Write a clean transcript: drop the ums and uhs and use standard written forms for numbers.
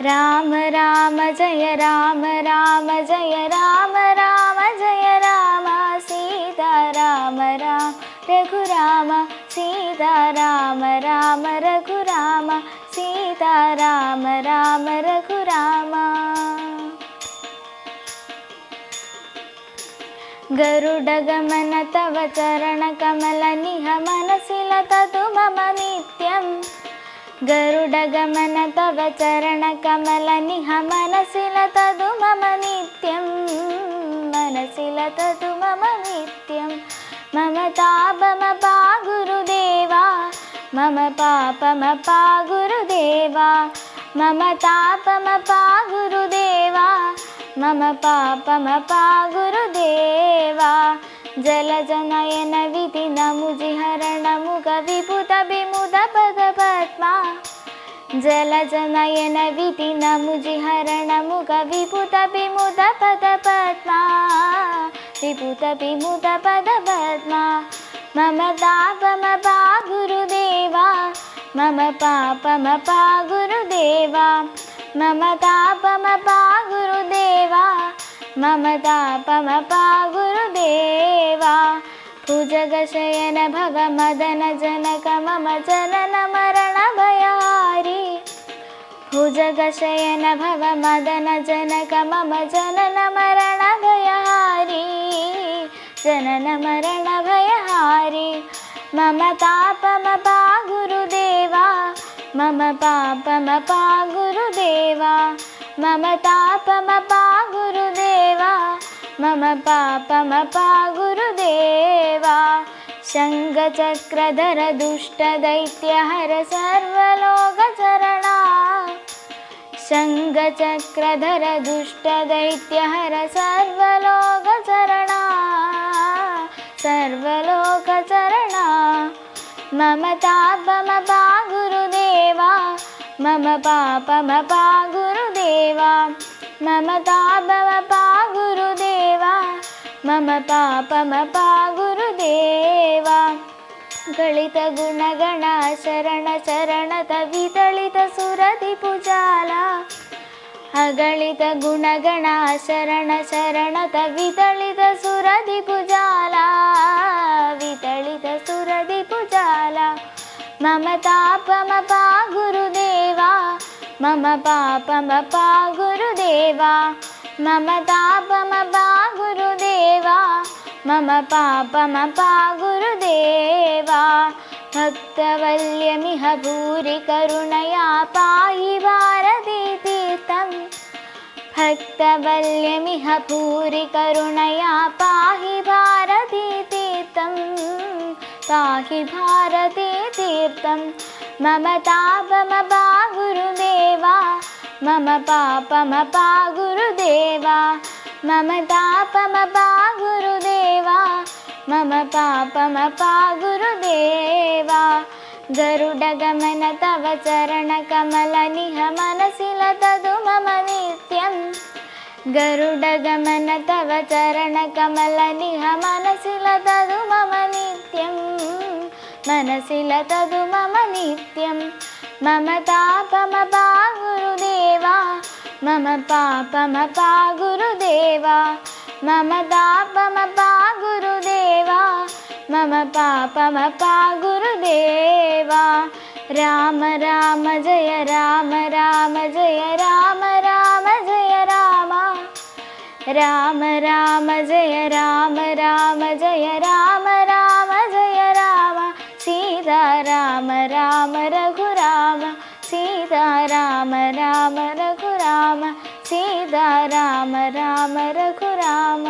राम राम जय राम राम जय राम राम जय राम सीता राम राम रघुराम सीता राम राम रघुराम सीता राम राम रघुराम गरुडगमन तव चरणकमल निह मनसि लततु मम नित्यं गरुडगमन तव चरणकमल निह मनसि लततु मम नित्यं मनसि लततु मम नित्यं मम तापमपा गुरुदेवा मम पापमपा गुरुदेवा मम तापमपा गुरुदेवा मम पापमपा गुरुदेवा जलजनयन विधिनमुजिहरण मुख विपुत विमुद पदपद्मा जलजनयन विधिनमुजिहरण मुख विपुत विमुद पदपद्मा विपुत विमुद पदपद्मा मम तापमपा गुरुदेवा मम पापमपा गुरुदेवा मम तापमपा गुरुदेवा मम तापमपा गुरुदेवा भुजगशयन भव मदन जनक मम जनन मरण भयहारी भुजगशयन भव मदन जनक मम जनन मरण भयहारी जनन मरण भयहारी मम तापमपा गुरुदेवा मम पापमपा गुरुदेवा मम तापमपा गुरुदेवा मम पापमपा गुरुदेवा शङ्खचक्रधर दुष्टदैत्यहर सर्वलोकचरणा शङ्खचक्रधर दुष्टदैत्यहर सर्वलोकचरणा सर्वलोकचरणा मम तापमपा गुरुदेवा मम पापमपा गुरुदेवा मम तापमपा गुरुदेवा मम पापमपा गुरुदेवा गलित गुणगण शरण शरणत विदलित सुरदिपुजाला अगलित गुणगण शरण शरणत विदलित सुरदिपुजाला विदलित सुरदिपुजाला मम तापमपा गुरुदेवा मम पापमपा गुरुदेवा मम तापमपा गुरुदेवा मम पापमपा गुरुदेवा भक्तवल्यमिह भूरि करुणया पाहि भारती तीर्थं भक्तवल्यमिह भूरि करुणया पाहि भारती तीर्थं पाहि भारती तीर्थं मम तापमपा गुरुदेवा मम पापमपा गुरुदेवा मम तापमपा गुरुदेवा मम पापमपा गुरुदेवा गरुडगमन तव चरणकमल निह मनसि लततु मम नित्यं गरुडगमन तव चरणकमल निह मनसि लततु मम नित्यं मनसि लततु मम नित्यं मम तापमपा गुरुदेवा मम पापमपा गुरुदेवा मम तापमपा गुरुदेवा मम पापमपा गुरुदेवा राम राम जय राम राम जय राम राम जय राम राम राम जय राम राम जय राम राम जय राम सीता राम राम रघुराम सीता राम राम रघुराम सीता राम राम रघुराम।